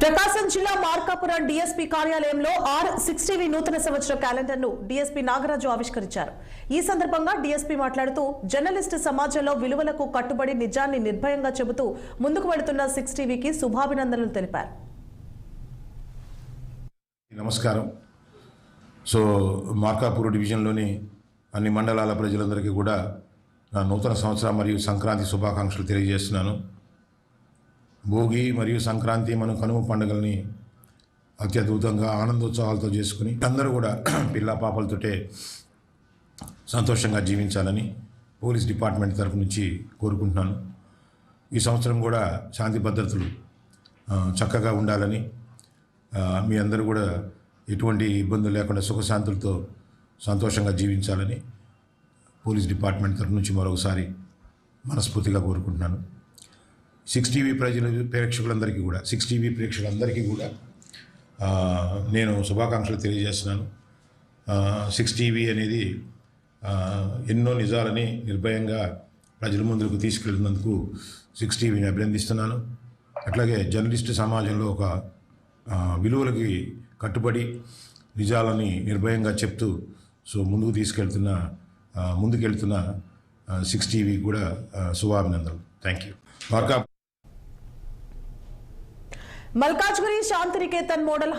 ప్రకాశం జిల్లా మార్కాపురం డీఎస్పీ కార్యాలయంలో R6TV నూతన సంవత్సర క్యాలెండర్ ను డీఎస్పీ నాగరాజు ఆవిష్కరించారు. ఈ సందర్భంగా డీఎస్పీ మాట్లాడుతూ జర్నలిస్టు సమాజంలో విలువలకు కట్టుబడి నిజాన్ని నిర్భయంగా చెబుతూ ముందుకు వెళుతున్న 6TVకి శుభాభినందనలు తెలిపారు. నమస్కారం. మార్కాపురం డివిజన్లోని అన్ని మండలాల ప్రజలందరికీ కూడా నా నూతన సంవత్సరం మరియు సంక్రాంతి శుభాకాంక్షలు తెలియజేస్తున్నాను. భోగి మరియు సంక్రాంతి మనం కనుమ పండుగల్ని అత్యద్భుతంగా ఆనందోత్సవాలతో చేసుకుని అందరూ కూడా పిల్ల పాపలతోటే సంతోషంగా జీవించాలని పోలీస్ డిపార్ట్మెంట్ తరఫు నుంచి కోరుకుంటున్నాను. ఈ సంవత్సరం కూడా శాంతి భద్రతలు చక్కగా ఉండాలని, మీ అందరూ కూడా ఎటువంటి ఇబ్బందులు లేకుండా సుఖశాంతులతో సంతోషంగా జీవించాలని పోలీస్ డిపార్ట్మెంట్ తరఫు నుంచి మరొకసారి మనస్ఫూర్తిగా కోరుకుంటున్నాను. 6TV ప్రేక్షకులందరికీ కూడా నేను శుభాకాంక్షలు తెలియజేస్తున్నాను. 6TV అనేది ఎన్నో నిజాలని నిర్భయంగా ప్రజల ముందుకు తీసుకెళ్తున్నందుకు 6TVని అభినందిస్తున్నాను. అట్లాగే జర్నలిస్టు సమాజంలో ఒక విలువలకి కట్టుబడి నిజాలని నిర్భయంగా చెప్తూ ముందుకెళ్తున్న 6TV కూడా శుభాభినందనలు. Thank you. Malkajgiri Shantiniketan model